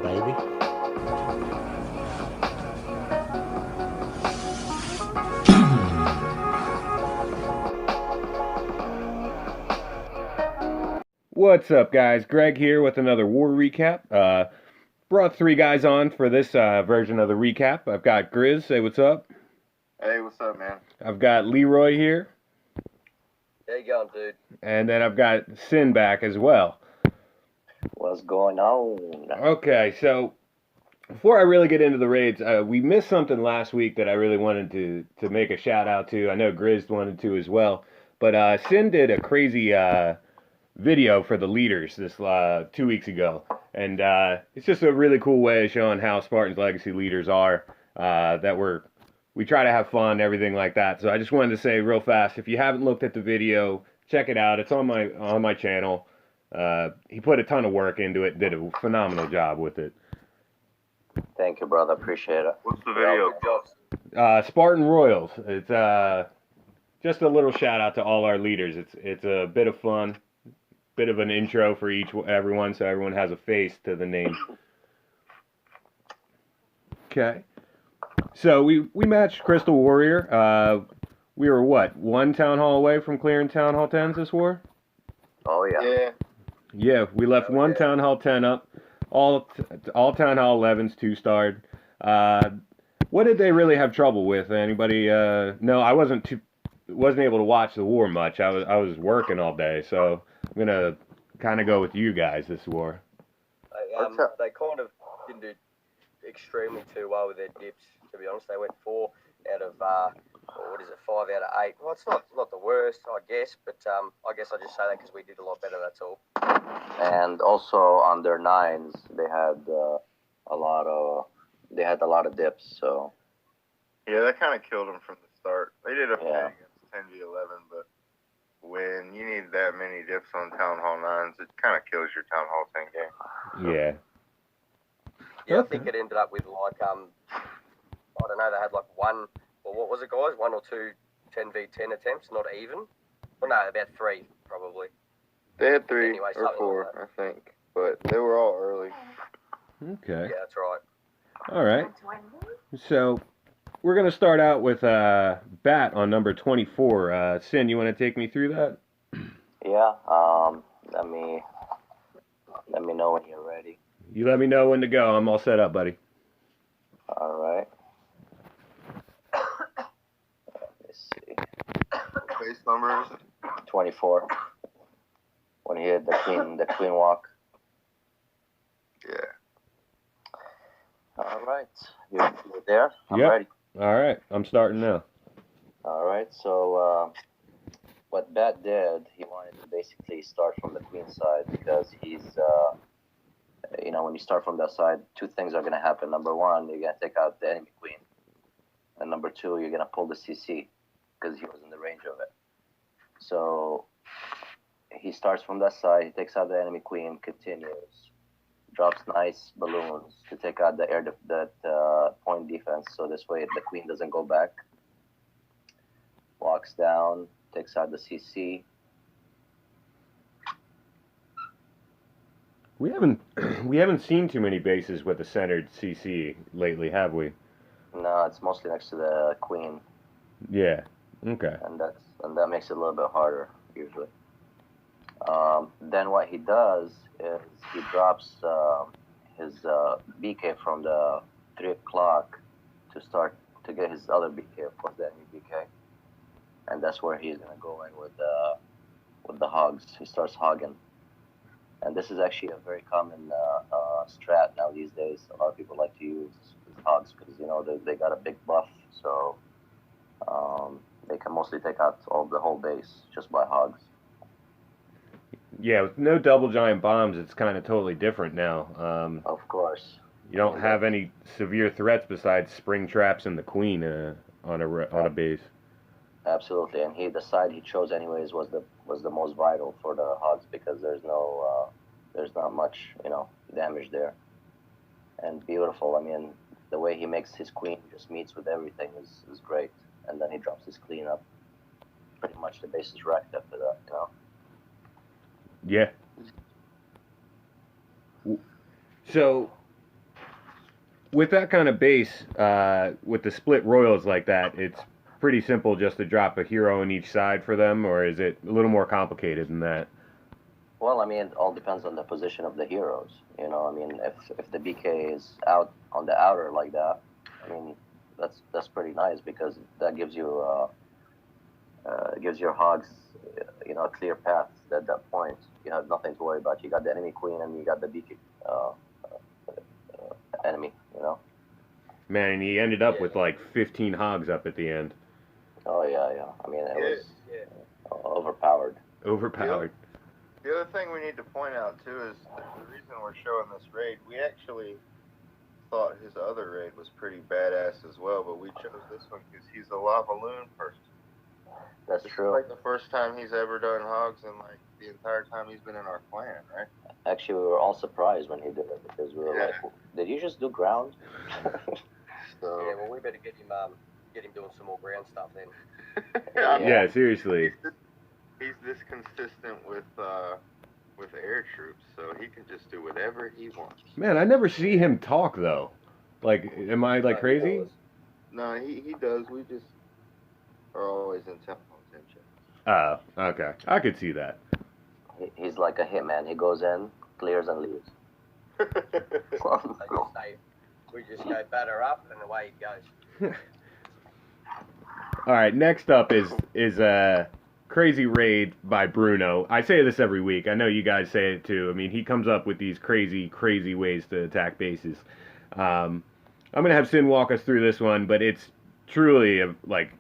baby. What's up, guys? Greg here with another war recap. Brought three guys on for this version of the recap. I've got Grizz. Say what's up. Hey, what's up, man? I've got Leroy here. How you going, dude? And then I've got Sin back as well. What's going on? Okay, so before I really get into the raids, we missed something last week that I really wanted to make a shout out to. I know Grizz wanted to as well. But Sin did a crazy video for the leaders this 2 weeks ago. And it's just a really cool way of showing how Spartan's legacy leaders are. That we try to have fun, everything like that. So I just wanted to say real fast, if you haven't looked at the video, check it out. It's on my channel. He put a ton of work into it, did a phenomenal job with it. Thank you, brother. Appreciate it. What's the video? Spartan Royals. It's just a little shout out to all our leaders. It's a bit of fun, bit of an intro for everyone, so everyone has a face to the name. Okay. So we matched Crystal Warrior. We were what, one town hall away from clearing town hall 10s this war? Oh yeah. Yeah, we left one town hall 10 up. All town hall 11s 2-starred. What did they really have trouble with? Anybody? No, I wasn't able to watch the war much. I was working all day, so I'm gonna kind of go with you guys this war. They kind of didn't do extremely too well with their dips. To be honest, they went 4 out of 5 out of 8. Well, it's not the worst, I guess, but I guess I just say that because we did a lot better. That's all. And also on their 9s, they had a lot of dips. So Yeah, that kind of killed them from the start. They did okay Yeah. against 10v11, but when you need that many dips on Town Hall 9s, it kind of kills your Town Hall 10 game. Yeah. yeah, Okay. I think it ended up with like I don't know. They had like one. Well, what was it, guys? 1 or 2 10v10 attempts, not even. Well, no, about 3 probably. They had 3 Anyway, or something 4, like that. I think, but they were all early. Okay. Yeah, that's right. All right. So we're gonna start out with Bat on number 24. Sin, you want to take me through that? Yeah. Let me know when you're ready. You let me know when to go. I'm all set up, buddy. All right. Let's see. Base numbers. 24. When he hit the clean walk. Yeah. All right. You're there? I'm Yep. ready. All right. I'm starting now. All right. So what Bat did, he wanted to basically start from the queen side because he's, when you start from that side, 2 things are going to happen. Number 1, you're going to take out the enemy queen. And number 2, you're going to pull the CC because he was in the range of it. So he starts from that side, he takes out the enemy queen, continues, drops nice balloons to take out the point defense. So this way the queen doesn't go back. Walks down, takes out the CC. We haven't seen too many bases with a centered CC lately, have we? No, it's mostly next to the queen, Yeah. Okay. and that makes it a little bit harder usually. Then what he does is he drops his BK from the 3 o'clock to get his other BK, of course, the enemy BK, and that's where he's gonna go in with the hogs. He starts hogging, and this is actually a very common strat now these days. A lot of people like to use hogs because they got a big buff, so they can mostly take out the whole base just by hogs. Yeah, with no double giant bombs, it's kind of totally different now. Of course. You don't have any severe threats besides spring traps and the queen on a base. Absolutely, and the side he chose anyways was the most vital for the hogs because there's not much damage there, and beautiful. I mean, the way he makes his queen just meets with everything is great, and then he drops his queen up. Pretty much the base is wrecked after that. Yeah. So with that kind of base, with the split royals like that, it's pretty simple just to drop a hero on each side for them, or is it a little more complicated than that? Well, I mean, it all depends on the position of the heroes. You know, I mean, if the BK is out on the outer like that, I mean, that's pretty nice because that gives you gives your hogs, you know, a clear path at that point. You have nothing to worry about. You got the enemy queen and you got the BK enemy. You know. Man, and he ended up with like 15 hogs up at the end. Oh yeah, yeah. I mean, it was overpowered. Overpowered. The other thing we need to point out too is the reason we're showing this raid. We actually thought his other raid was pretty badass as well, but we chose this one because he's a lava loon person. That's This true. is like the first time he's ever done hogs and like the entire time he's been in our clan, right? Actually, we were all surprised when he did it because we were like, "Did you just do ground?" So Yeah, well, we better get him doing some more ground stuff then. Yeah, seriously. He's this consistent with air troops, so he can just do whatever he wants. Man, I never see him talk though. Like, am I like crazy? No, he does. We just are always in temple attention. Oh, okay. I could see that. He's like a hitman. He goes in, clears, and leaves. Like you say, we just go batter up and away he goes. All right, next up is a crazy raid by Bruno. I say this every week. I know you guys say it too. I mean, he comes up with these crazy ways to attack bases. I'm gonna have Sin walk us through this one, but it's truly like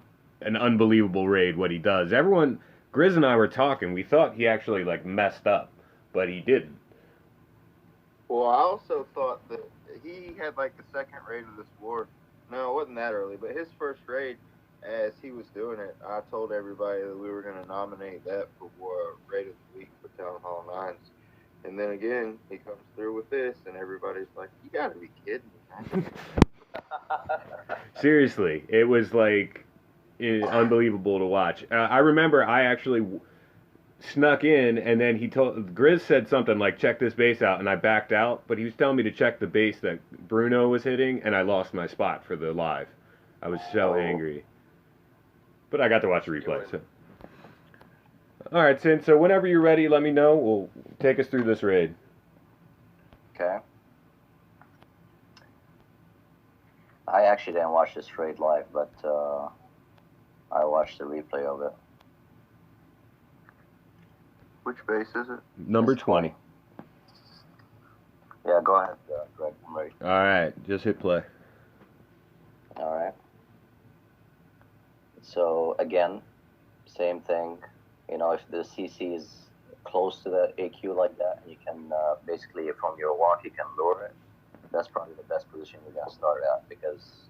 an unbelievable raid what he does. Everyone, Grizz and I were talking. We thought he actually like messed up, but he didn't. Well, I also thought that he had like the second raid of this war. No, it wasn't that early, but his first raid, as he was doing it, I told everybody that we were going to nominate that for raid of the week for Town Hall 9s. And then again, he comes through with this, and everybody's like, "You got to be kidding me." Seriously, it was like unbelievable to watch. I remember I actually snuck in, and then Grizz said something like, "Check this base out," and I backed out. But he was telling me to check the base that Bruno was hitting, and I lost my spot for the live. I was so angry. But I got to watch the replay. So. All right, Sin. So whenever you're ready, let me know. We'll take us through this raid. Okay. I actually didn't watch this raid live, but I watched the replay of it. Which base is it? Number 20. Yeah, go ahead, Greg. I'm ready. All right, just hit play. All right. So again, same thing. You know, if the CC is close to the AQ like that, and you can basically from your walk you can lure it. That's probably the best position you're gonna start at because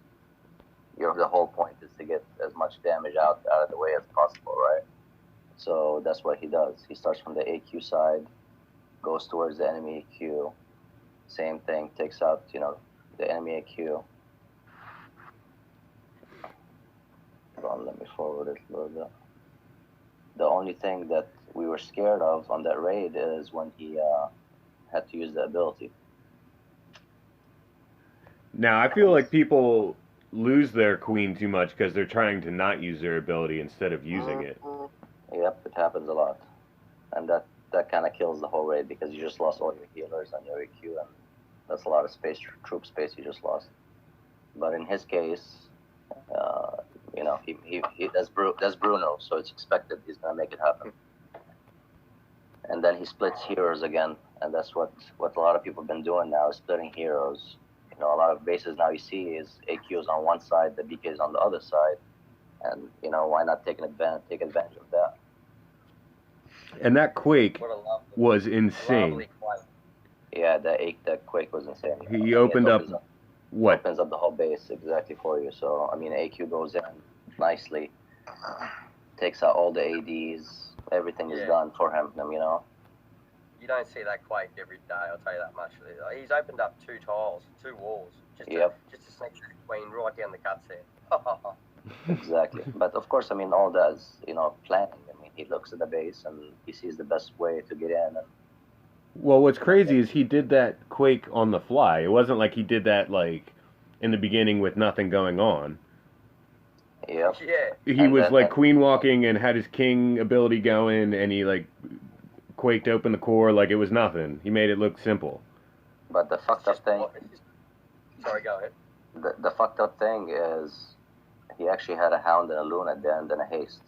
the whole point is to get as much damage out of the way as possible, right? So that's what he does. He starts from the AQ side, goes towards the enemy AQ. Same thing, takes out, you know, the enemy AQ. Hold on, let me forward it a little bit. The only thing that we were scared of on that raid is when he had to use the ability. Now, I feel like people lose their queen too much because they're trying to not use their ability instead of using it. Yep, it happens a lot. And that kind of kills the whole raid because you just lost all your healers and your EQ, and that's a lot of space, troop space you just lost. But in his case, you know, that's Bruno, so it's expected he's gonna make it happen. And then he splits heroes again, and that's what a lot of people have been doing now, is splitting heroes. You know, a lot of bases now you see is AQs on one side, the BKs on the other side, and you know, why not take advantage of that? And that quake What a lovely, was insane. lovely quake. Yeah, that quake was insane. He opened up what? Opens up the whole base exactly for you. So I mean, AQ goes in nicely, takes out all the ADs. Everything is done for him. You know. You don't see that quake every day, I'll tell you that much. He's opened up 2 walls, just to sneak the queen right down the cuts there. Exactly. But of course, I mean, all that is, you know, planning. I mean, he looks at the base and he sees the best way to get in. And well, what's crazy is he did that quake on the fly. It wasn't like he did that like in the beginning with nothing going on. Yep. Yeah. He was like queen walking and had his king ability going, and he like quaked open the core like it was nothing. He made it look simple. But the fucked up thing. Sorry, go ahead. The fucked up thing is, he actually had a hound and a loon at the end and a haste.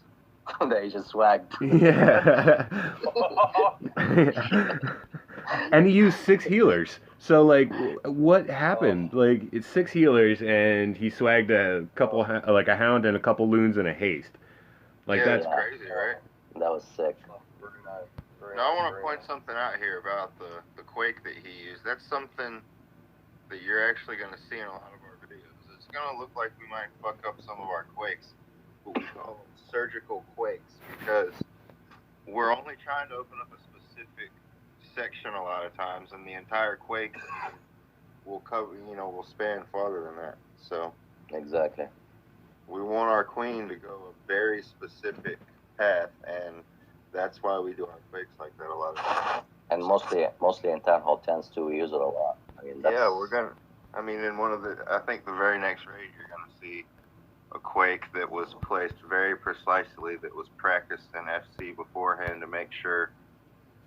That he just swagged. Yeah. And he used 6 healers. So, like, what happened? Like, it's 6 healers, and he swagged a couple, like a hound and a couple loons and a haste. Like, that's crazy, right? That was sick. Bruno. Now, I want to point something out here about the quake that he used. That's something that you're actually going to see in a lot of our videos. It's going to look like we might fuck up some of our quakes, what we call them surgical quakes, because we're only trying to open up a specific section a lot of times, and the entire quake will cover, will span farther than that. So exactly, we want our queen to go a very specific path, and that's why we do our quakes like that a lot of times. And mostly in Town Hall 10s too, we use it a lot. I mean, we're gonna. I mean, in I think the very next raid, you're gonna see a quake that was placed very precisely, that was practiced in FC beforehand to make sure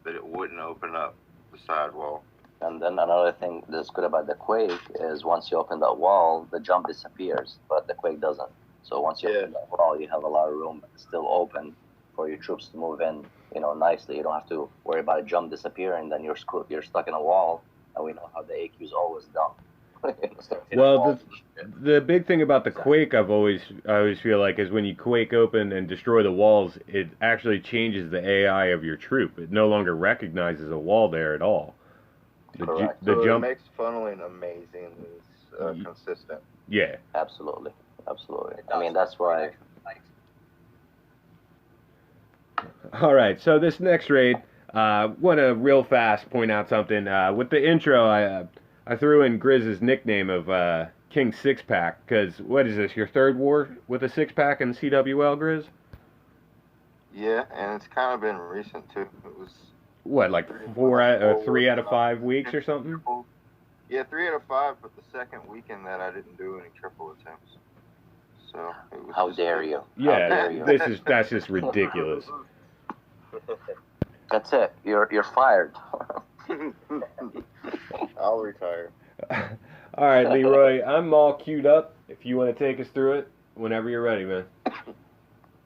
that it wouldn't open up the sidewall. And then another thing that's good about the quake is once you open that wall, the jump disappears, but the quake doesn't. So once you open that wall, you have a lot of room still open for your troops to move in, nicely. You don't have to worry about a jump disappearing, then you're stuck in a wall, and we know how the AQ is always done. Well, the big thing about the quake I always feel like is when you quake open and destroy the walls, it actually changes the AI of your troop. It no longer recognizes a wall there at all. Correct. So jump, it makes funneling amazing. It's consistent. Yeah. Absolutely. I mean, that's why. All right. So this next raid, want to real fast point out something. With the intro, I threw in Grizz's nickname of King Sixpack, because what is this, your 3rd war with a 6-pack in CWL, Grizz? Yeah, and it's kind of been recent too. It was what, like 3 out of 5 weeks or something? Yeah, 3 out of 5, but the second weekend that I didn't do any triple attempts. So it was. How dare you? Yeah, dare you. That's just ridiculous. That's it. You're fired. I'll retire. All right, Leroy, I'm all queued up. If you want to take us through it, whenever you're ready, man.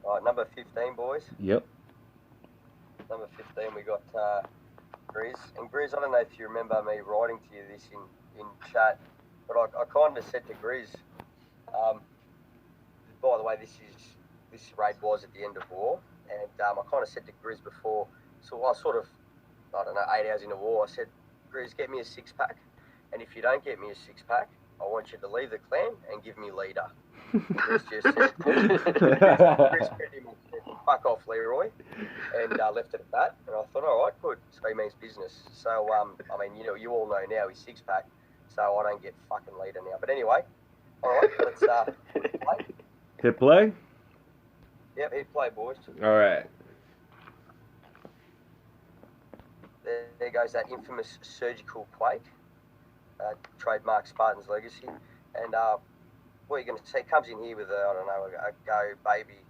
All right, number 15, boys. Yep. Number 15, we got Grizz. And Grizz, I don't know if you remember me writing to you this in chat, but I kind of said to Grizz, by the way, this raid was at the end of war, and I kind of said to Grizz before, so I sort of, I don't know, 8 hours into war, I said, Grizz, get me a 6-pack, and if you don't get me a 6-pack, I want you to leave the clan and give me leader. Grizz just said, Grizz pretty much said, fuck off, Leroy, and left it at that, and I thought, all right, good, so he means business. So, I mean, you all know now he's 6-pack, so I don't get fucking leader now. But anyway, all right, let's play. Hit play? Yep, hit play, boys. All right. There goes that infamous surgical quake, trademark Spartan's legacy. And what you're going to see, comes in here with a go baby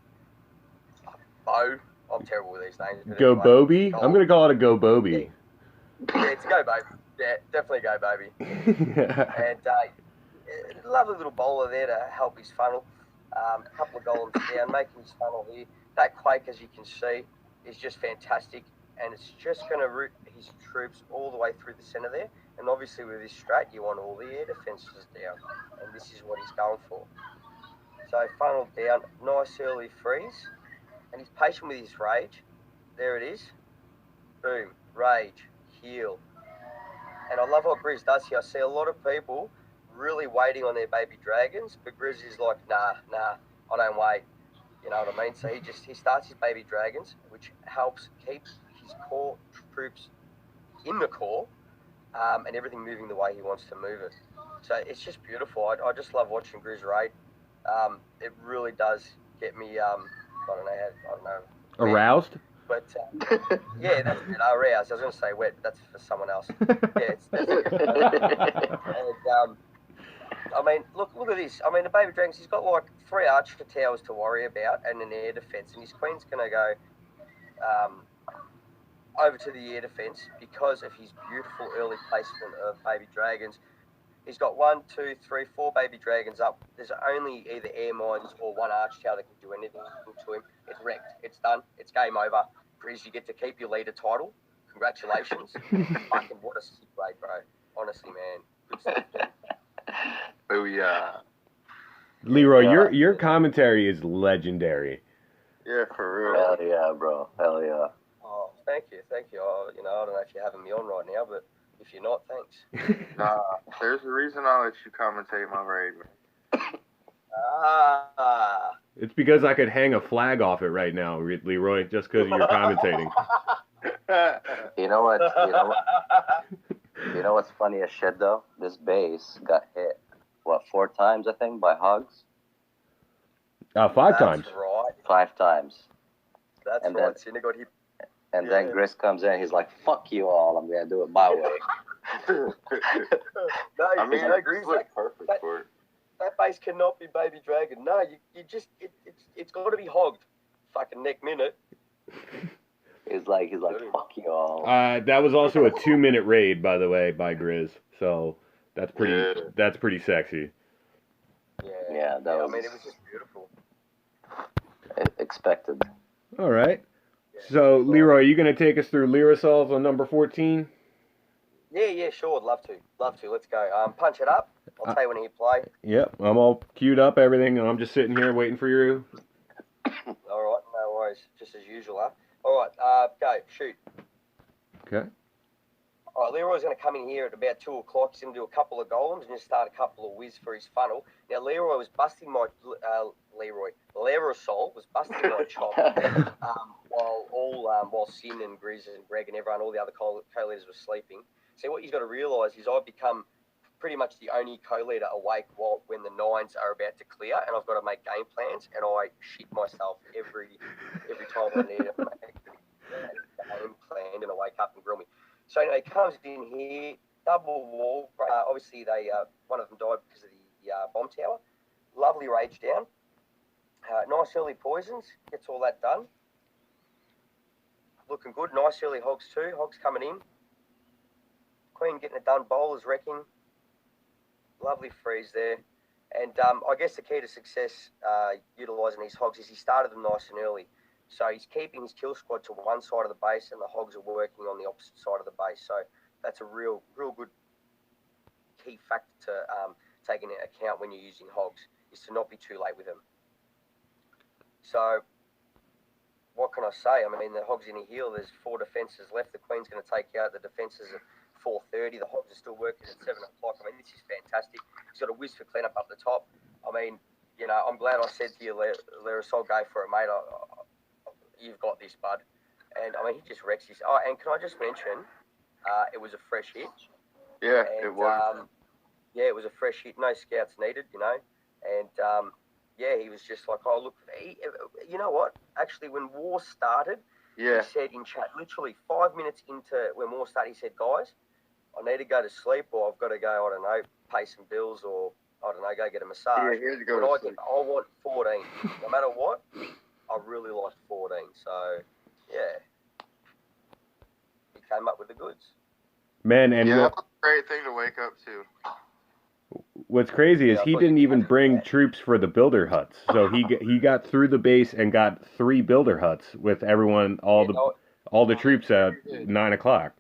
bow. I'm terrible with these names. Go Bobby? I'm going to call it a go Bobby. Yeah, it's a go baby. Yeah, definitely go baby. And lovely little bowler there to help his funnel. A couple of golems down, making his funnel here. That quake, as you can see, is just fantastic, and it's just going to route his troops all the way through the centre there. And obviously with this strat, you want all the air defences down, and this is what he's going for. So funnel down, nice early freeze, and he's patient with his rage. There it is. Boom, rage, heal. And I love what Grizz does here. I see a lot of people really waiting on their baby dragons, but Grizz is like, nah, I don't wait. You know what I mean? So he starts his baby dragons, which helps keep his core troops in the core, and everything moving the way he wants to move it. So it's just beautiful. I just love watching Grizz raid. It really does get me, I don't know. Aroused? But yeah, that's it. Aroused. I was going to say wet, but that's for someone else. Yeah, it's and I mean, look at this. I mean, the baby dragons, he's got like 3 archer towers to worry about and an air defense, and his queen's going to go over to the air defense because of his beautiful early placement of baby dragons. He's got 1, 2, 3, 4 baby dragons up. There's only either air mines or 1 arch tower that can do anything to him. It's wrecked. It's done. It's game over. Grizz, you get to keep your leader title. Congratulations. Fucking what a sick raid, bro. Honestly, man. Good stuff. Oh yeah. Leroy, your commentary is legendary. Yeah, for real. Hell yeah, bro. Hell yeah. Oh, thank you. Oh, I don't know if you're having me on right now, but if you're not, thanks. Nah, there's a reason I'll let you commentate my raid, man. It's because I could hang a flag off it right now, Leroy, just because you're commentating. You know what? You know what's funny as shit though? This base got hit 4 times I think by hogs. 5 times. That's right. 5 times. That's and right. Then, Cine got hit. and then Grizz comes in. He's like, "Fuck you all. I'm gonna do it my way." No, I mean, Grizz, like perfect for it. That base cannot be baby dragon. No, you just it's got to be hogged. Fucking neck minute. He's like, "Fuck you all." That was also a 2-minute raid, by the way, by Grizz. So that's pretty sexy. Yeah, that was. I mean, it was just beautiful. Expected. All right. So Leroy, are you gonna take us through Lyra solves on number 14? Yeah, sure. I'd love to. Let's go. Punch it up. I'll tell you when you play. Yep, I'm all queued up, everything, and I'm just sitting here waiting for you. All right, no worries. Just as usual, huh? All right, go, shoot. Okay. All right, Leroy's going to come in here at about 2 o'clock. He's going to do a couple of golems and just start a couple of whiz for his funnel. Now, Leroy was busting my... Lyra Sol was busting my chop while Sin and Grizz and Greg and everyone, all the other co-leaders were sleeping. So what you've got to realise is I've become pretty much the only co-leader awake when the 9s are about to clear, and I've got to make game plans, and I shit myself every time I need to make a game plan, and I wake up and grill me. So anyway, he comes in here, double wall. Obviously, one of them died because of the bomb tower. Lovely rage down. Nice early poisons. Gets all that done. Looking good. Nice early hogs too. Hogs coming in. Queen getting it done. Bowlers wrecking. Lovely freeze there. And I guess the key to success utilising these hogs is he started them nice and early. So he's keeping his kill squad to one side of the base and the hogs are working on the opposite side of the base. So that's a real good key factor to take into account when you're using hogs, is to not be too late with them. So what can I say? I mean, the hogs in a heel, there's 4 defences left. The Queen's going to take out the defences at 4:30. The hogs are still working at 7 o'clock. I mean, this is fantastic. He's got a whiz for cleanup up the top. I mean, you know, I'm glad I said to you, Lyra, I'll go for it, mate. You've got this, bud. And, I mean, he just wrecks his... Oh, and can I just mention, it was a fresh hit. Yeah, and, it was. Yeah, it was a fresh hit. No scouts needed, you know. And, yeah, he was just like, oh, look, you know what? Actually, when war started, he said in chat, literally 5 minutes into when war started, he said, guys, I need to go to sleep, or I've got to go, I don't know, pay some bills, or, I don't know, go get a massage. Yeah, here's to go to sleep. I want 14. No matter what, I really like 14. So, yeah. He came up with the goods. Man, and yeah, that's a great thing to wake up to. What's crazy is he didn't even bring troops for the builder huts. So he got through the base and got 3 builder huts with everyone, all the troops at 9 o'clock.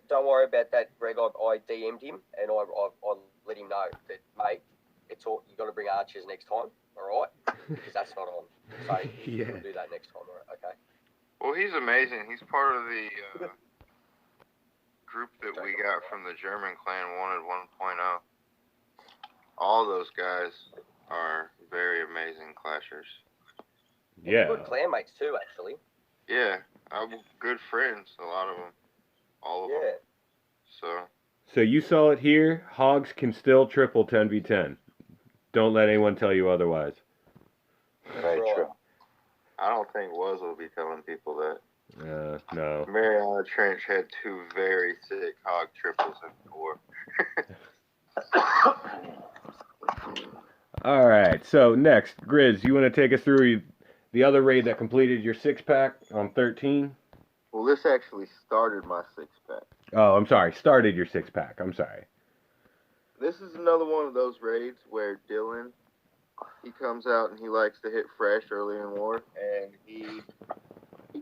Don't worry about that, Greg. I DM'd him and I let him know that, mate, it's all, you got to bring archers next time, all right? Because that's not on. So you can do that next time, all right? Okay. Well, he's amazing. He's part of the group that we got from the German Clan Wanted 1.0. All those guys are very amazing clashers. Yeah. Good clanmates too, actually. Yeah, I'm good friends, a lot of them. All of them. So you saw it here. Hogs can still triple 10v10. Don't let anyone tell you otherwise. Very true. I don't think Woz will be telling people that. No. Mariana Trench had 2 very sick hog triples in the war. All right. So next, Grizz, you want to take us through the other raid that completed your 6-pack on 13? Well, this actually started my 6-pack. Oh, I'm sorry. Started your 6-pack. I'm sorry. This is another one of those raids where Dylan, he comes out and he likes to hit fresh early in war, and he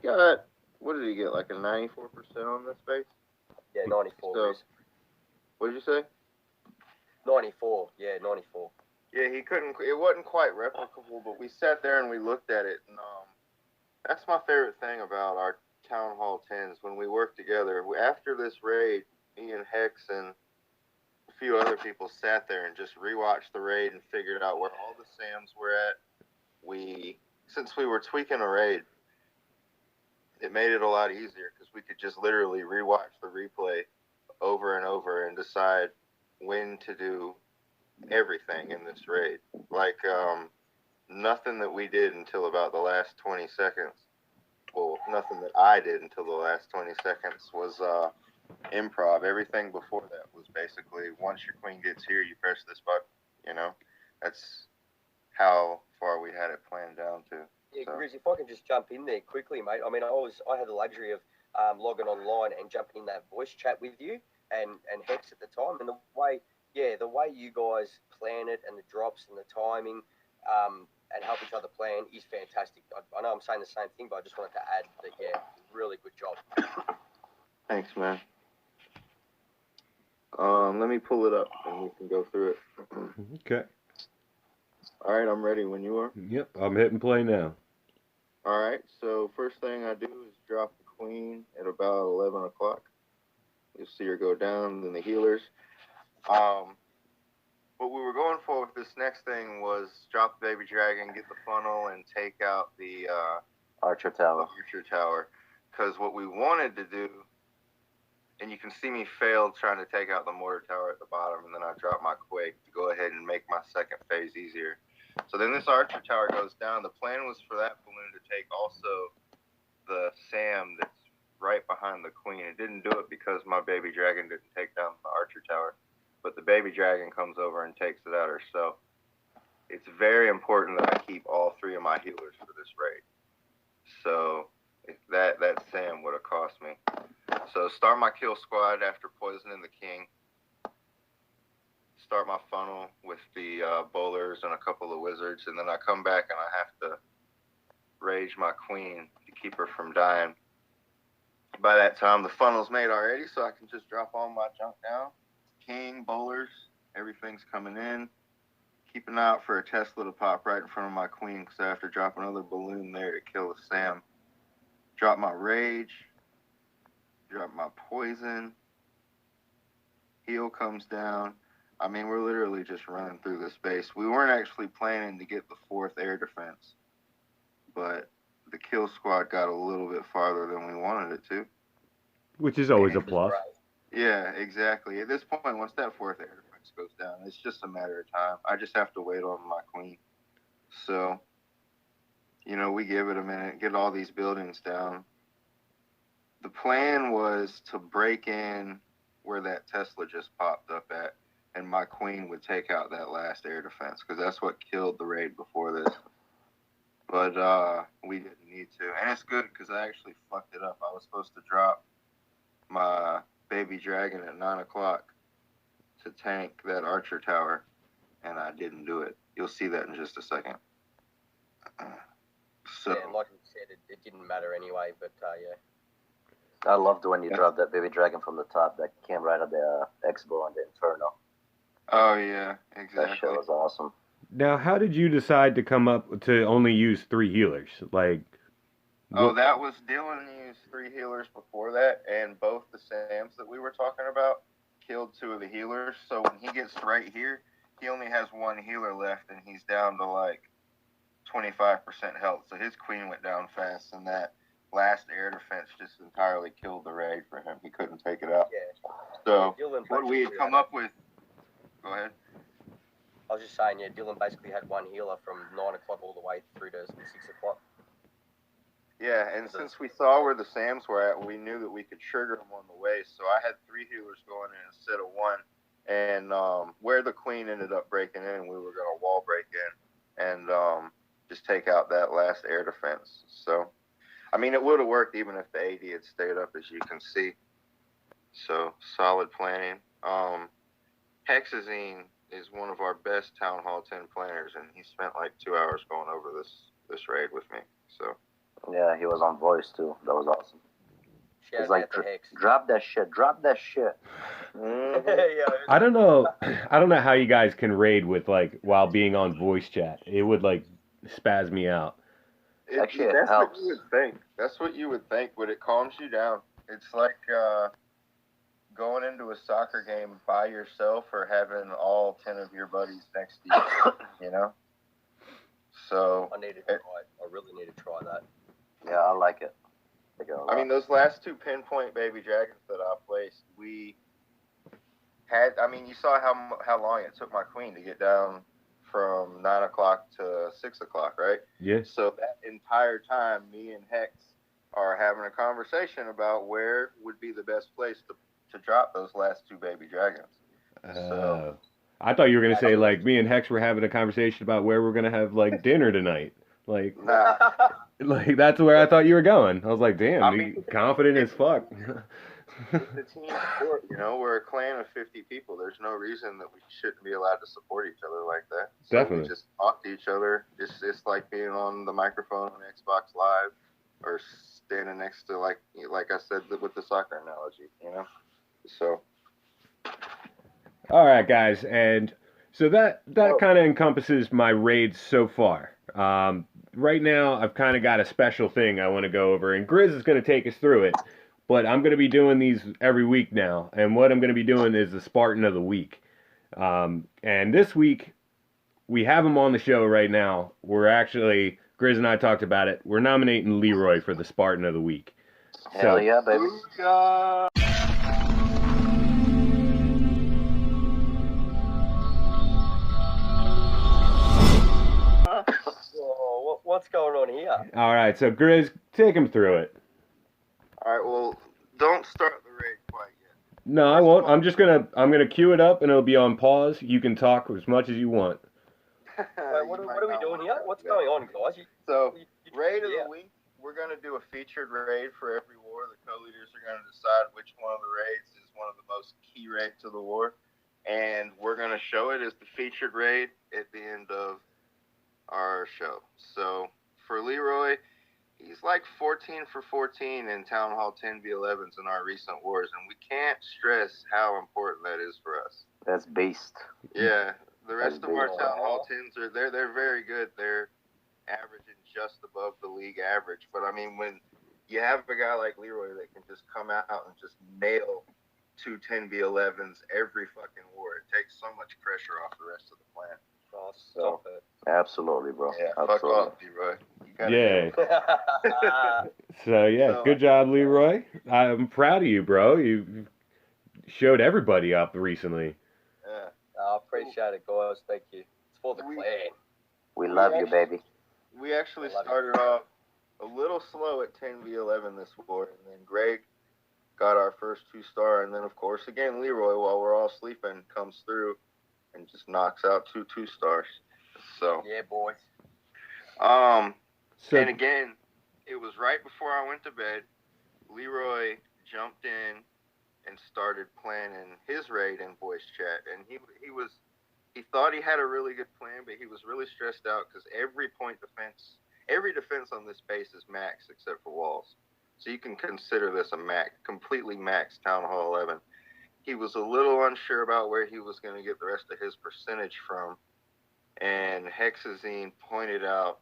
got, what did he get, like a 94% on this base? Yeah, 94. So, what did you say? 94. Yeah, 94. Yeah, he couldn't. It wasn't quite replicable, but we sat there and we looked at it, and that's my favorite thing about our Town Hall 10s. When we work together, after this raid, me and Hex and a few other people sat there and just rewatched the raid and figured out where all the SAMs were at. Since we were tweaking a raid, it made it a lot easier because we could just literally rewatch the replay over and over and decide when to do everything in this raid. Like, nothing that we did until about the last 20 seconds. Well, nothing that I did until the last 20 seconds was improv. Everything before that was basically, once your queen gets here, you press this button. You know, that's how far we had it planned down to. Yeah, So. Grizz, if I can just jump in there quickly, mate. I mean, I had the luxury of logging online and jumping in that voice chat with you and Hex at the time, and the way you guys plan it and the drops and the timing and help each other plan is fantastic. I know I'm saying the same thing, but I just wanted to add that, yeah, really good job. Thanks, man. Let me pull it up and we can go through it. Okay. All right, I'm ready when you are. Yep, I'm hitting play now. All right, so first thing I do is drop the queen at about 11 o'clock. You'll see her go down, then the healers. What we were going for with this next thing was drop the baby dragon, get the funnel, and take out the Archer Tower. Because what we wanted to do, and you can see me fail trying to take out the mortar tower at the bottom, and then I drop my quake to go ahead and make my second phase easier. So then this Archer Tower goes down. The plan was for that balloon to take also the SAM that's right behind the queen. It didn't do it because my baby dragon didn't take down the Archer Tower, but the baby dragon comes over and takes it out herself. It's very important that I keep all three of my healers for this raid. So that SAM would have cost me. So start my kill squad after poisoning the king. Start my funnel with the bowlers and a couple of wizards, and then I come back and I have to rage my queen to keep her from dying. By that time, the funnel's made already, so I can just drop all my junk down. King, bowlers, everything's coming in. Keep an eye out for a Tesla to pop right in front of my queen, because I have to drop another balloon there to kill the SAM. Drop my rage. Drop my poison. Heal comes down. I mean, we're literally just running through this base. We weren't actually planning to get the 4th air defense, but the kill squad got a little bit farther than we wanted it to. Which is always a plus. Yeah, exactly. At this point, once that 4th air defense goes down, it's just a matter of time. I just have to wait on my queen. So, you know, we give it a minute, get all these buildings down. The plan was to break in where that Tesla just popped up at, and my queen would take out that last air defense, because that's what killed the raid before this. But we didn't need to. And it's good, because I actually fucked it up. I was supposed to drop my baby dragon at 9 o'clock to tank that Archer Tower, and I didn't do it. You'll see that in just a second. So, yeah, like you said, it didn't matter anyway, but yeah. I loved when you dropped that baby dragon from the top that came right at the Expo and the Inferno. Oh, yeah, exactly. That shit was awesome. Now, how did you decide to come up to only use 3 healers? Like, oh, that was Dylan used 3 healers before that, and both the SAMs that we were talking about killed 2 of the healers. So when he gets right here, he only has 1 healer left, and he's down to like 25% health. So his queen went down fast, and that last air defense just entirely killed the raid for him. He couldn't take it out. Yeah. So Dylan what we had come up with. Go ahead. I was just saying, yeah, Dylan basically had 1 healer from 9 o'clock all the way through to 6 o'clock. Yeah, and since we saw where the SAMs were at, we knew that we could trigger them on the way. So I had 3 healers going in instead of 1, and where the queen ended up breaking in, we were going to wall break in and just take out that last air defense. So, I mean, it would have worked even if the AD had stayed up, as you can see. So, solid planning. Hexazine is one of our best Town Hall 10 planners, and he spent like 2 hours going over this raid with me. So Yeah, he was on voice too. That was awesome. Shout He's like, out to Hex. drop that shit. mm-hmm. Yeah, I don't know how you guys can raid with like while being on voice chat. It would like spaz me out. Actually, it that's helps. what you would think. That's what you would think, but it calms you down. It's like going into a soccer game by yourself or having all 10 of your buddies next to you, you know? So, I need to try it. I really need to try that. Yeah, I like it. I mean, those last 2 pinpoint baby dragons that I placed, we had, I mean, you saw how long it took my queen to get down from 9 o'clock to 6 o'clock, right? Yes. So that entire time, me and Hex are having a conversation about where would be the best place to drop those last 2 baby dragons. So, I thought you were gonna say like me and Hex were having a conversation about where we're gonna have like dinner tonight. Like, nah. like that's where I thought you were going. I was like, damn, I mean, confident as fuck. It's a team sport, you know. We're a clan of 50 people. There's no reason that we shouldn't be allowed to support each other like that. So Definitely. we just talk to each other. It's like being on the microphone on Xbox Live, or standing next to like I said with the soccer analogy, you know. So. All right, guys, and so that kind of encompasses my raids so far. Right now, I've kind of got a special thing I want to go over, and Grizz is going to take us through it. But I'm going to be doing these every week now, and what I'm going to be doing is the Spartan of the week. And this week, we have him on the show right now. We're actually, Grizz and I talked about it. We're nominating Leroy for the Spartan of the week. Hell yeah, baby. What's going on here? All right, so Grizz, take him through it. All right. Well, don't start the raid quite yet. No, I won't. I'm gonna cue it up, and it'll be on pause. You can talk as much as you want. Wait, what are we doing here? What's going on, guys? Raid of the week, we're going to do a featured raid for every war. The co-leaders are going to decide which one of the raids is one of the most key raids to the war. And we're going to show it as the featured raid at the end of our show. So for Leroy, he's like 14 for 14 in Town Hall 10v11s in our recent wars. And we can't stress how important that is for us. That's beast. Yeah. The rest of our Town Hall 10s they're very good. They're averaging just above the league average. But I mean, when you have a guy like Leroy that can just come out and just nail 2 10v11s every fucking war, it takes so much pressure off the rest of the plan. Oh, stop it. Absolutely, bro. Yeah, absolutely. fuck off, Leroy. Yeah. So good job, Leroy. I'm proud of you, bro. You showed everybody up recently. Yeah. I appreciate it, guys. Thank you. It's for the clan. We love you, baby. We actually started off a little slow at 10v11 this war, and then Greg got our first 2-star, and then of course again Leroy, while we're all sleeping, comes through and just knocks out 2 2-stars. So yeah, boys. And again, it was right before I went to bed. Leroy jumped in and started planning his raid in voice chat, and he thought he had a really good plan, but he was really stressed out because every defense on this base is max except for walls. So you can consider this a completely max Town Hall 11. He was a little unsure about where he was going to get the rest of his percentage from, and Hexazine pointed out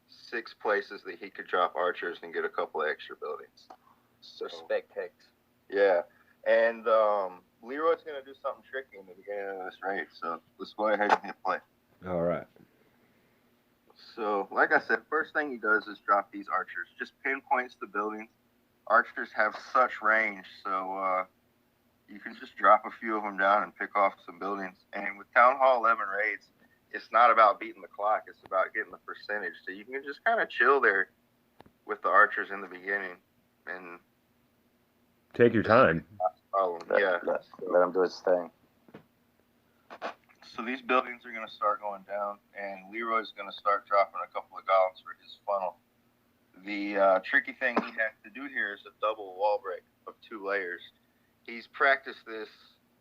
6 places that he could drop archers and get a couple of extra buildings. So, respect, Hex. Yeah. And Leroy's going to do something tricky in the beginning of this raid, so let's go ahead and hit play. All right. So, like I said, first thing he does is drop these archers. Just pinpoints the buildings. Archers have such range, so you can just drop a few of them down and pick off some buildings. And with Town Hall 11 raids, it's not about beating the clock. It's about getting the percentage. So you can just kind of chill there with the archers in the beginning and take your time. Yeah. Let him do his thing. So these buildings are going to start going down, and Leroy's going to start dropping a couple of gallons for his funnel. The tricky thing he has to do here is a double wall break of 2 layers. He's practiced this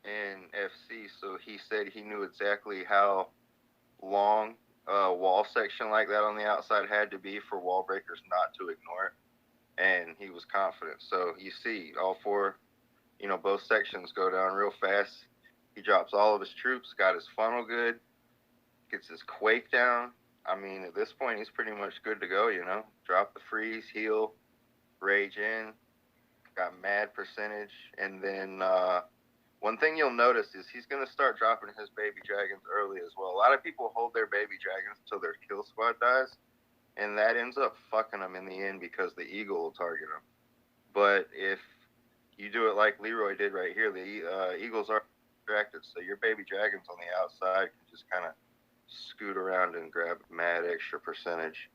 in FC, so he said he knew exactly how long a wall section like that on the outside had to be for wall breakers not to ignore it, and he was confident. So you see all 4, both sections go down real fast. He drops all of his troops, got his funnel good, gets his quake down. I mean, at this point, he's pretty much good to go, Drop the freeze, heal, rage in, got mad percentage. And then one thing you'll notice is he's going to start dropping his baby dragons early as well. A lot of people hold their baby dragons until their kill squad dies, and that ends up fucking them in the end because the eagle will target them. But if you do it like Leroy did right here, the eagles are distracted, so your baby dragons on the outside can just kind of scoot around and grab mad extra percentage.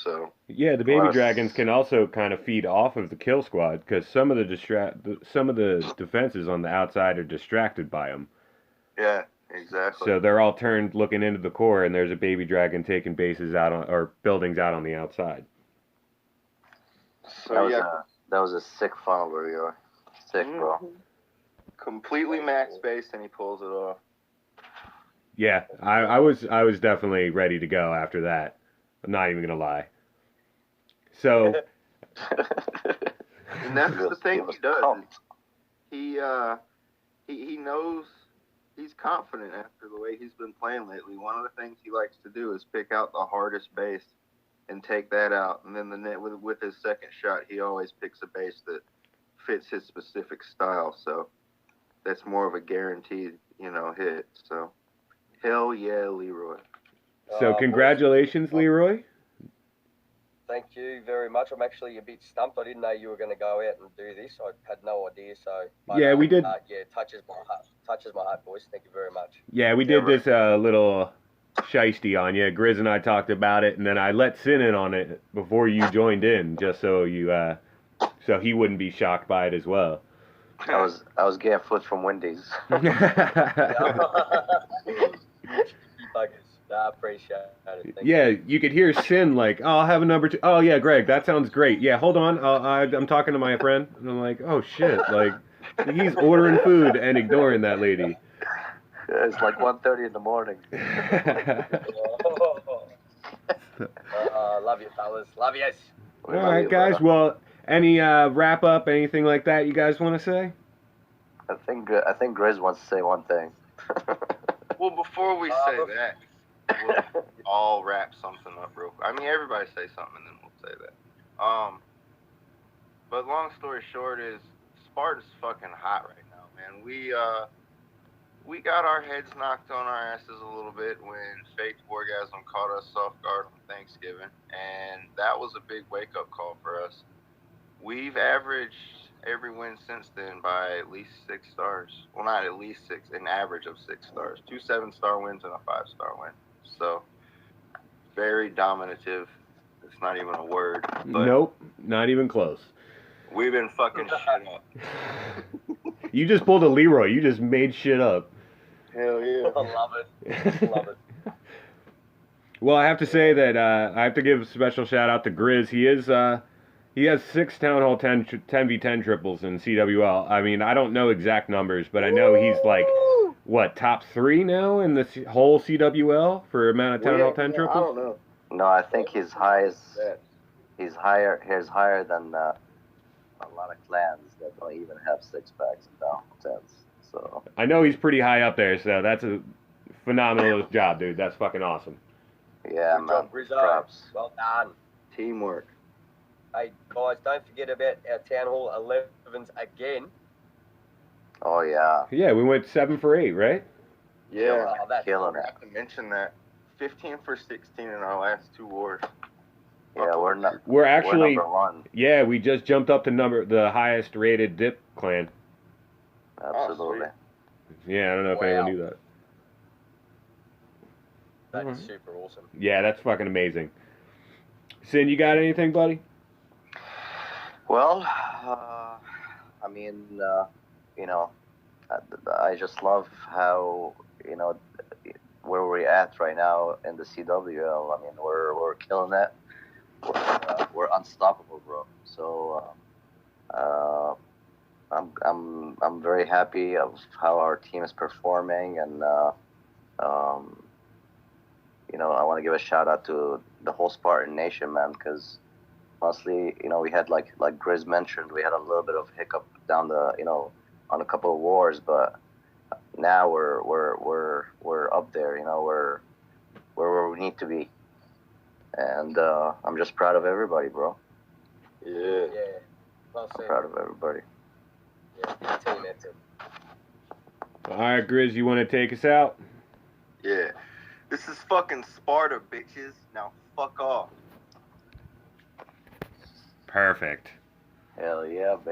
So yeah, the baby dragons can also kind of feed off of the kill squad because some of the defenses on the outside are distracted by them. Yeah, exactly. So they're all turned looking into the core, and there's a baby dragon taking bases out on or buildings out on the outside. So that was a sick funnel, Leroy. Sick, bro. Completely max base, and he pulls it off. Yeah, I was definitely ready to go after that. I'm not even gonna lie. So, and that's the thing he does. He knows he's confident after the way he's been playing lately. One of the things he likes to do is pick out the hardest base and take that out, and then with his second shot, he always picks a base that fits his specific style. So that's more of a guaranteed, hit. So hell yeah, Leroy. So congratulations, Leroy. Thank you very much. I'm actually a bit stumped. I didn't know you were going to go out and do this. I had no idea. So yeah, we did. Touches my heart, boys. Thank you very much. Yeah, we did this little shiesty on you. Grizz and I talked about it, and then I let Sin in on it before you joined in, just so so he wouldn't be shocked by it as well. I was getting food from Wendy's. I appreciate it. Yeah, you could hear Sin like, "Oh, I'll have a number 2. Oh yeah, Greg, that sounds great. Yeah, hold on, I'm talking to my friend." And I'm like, "Oh shit!" Like he's ordering food and ignoring that lady. It's like 1:30 in the morning. Love you, fellas. Love you. All right, guys. Well, any wrap up, anything like that you guys want to say? I think Grizz wants to say one thing. Well, before we say that, we'll all wrap something up real quick. I mean, everybody say something, and then we'll say that. But long story short is, Spartan's fucking hot right now, man. We got our heads knocked on our asses a little bit when Fate's Orgasm caught us off guard on Thanksgiving, and that was a big wake-up call for us. We've averaged every win since then by at least 6 stars. Well, not at least 6, an average of 6 stars. 2 7-star wins and a 5-star win. So, very dominative. It's not even a word. But nope, not even close. We've been fucking shit up. You just pulled a Leroy. You just made shit up. Hell yeah. I love it. Love it. Well, I have to say that I have to give a special shout out to Grizz. He has 6 Town Hall 10v10 triples in CWL. I mean, I don't know exact numbers, but I know he's like, what, top 3 now in the whole CWL for amount of Town Hall 10 triples? I don't know. No, I think he's higher than a lot of clans that don't even have 6 packs in Town Hall 10s. So I know he's pretty high up there, so that's a phenomenal job, dude. That's fucking awesome. Yeah, Good man. job, Grizz. Props. Well done. Teamwork. Hey, guys, don't forget about our Town Hall 11s again. Oh, yeah. Yeah, we went 7 for 8, right? Yeah. Oh, that's Killing I it. have to mention that. 15 for 16 in our last 2 wars. Yeah, We're we're actually, number 1. yeah, we just jumped up to the highest rated dip clan. Absolutely. Yeah, I don't know if Wow. anyone knew that. That is super awesome. Yeah, that's fucking amazing. Sin, you got anything, buddy? Well, I mean, I just love how, you know, where we're at right now in the CWL. I mean, we're killing it. We're unstoppable, bro. So I'm very happy of how our team is performing, and um, you know, I want to give a shout out to the whole Spartan Nation, man, because honestly, you know, we had like Grizz mentioned, we had a little bit of hiccup down the, you know, on a couple of wars, but now we're up there, you know, we're where we need to be, and I'm just proud of everybody, bro. Yeah. Yeah. Well I'm said. proud of everybody. Yeah, good team effort. All right, Grizz, you want to take us out? Yeah. This is fucking Sparta, bitches. Now fuck off. Perfect. Hell yeah, baby.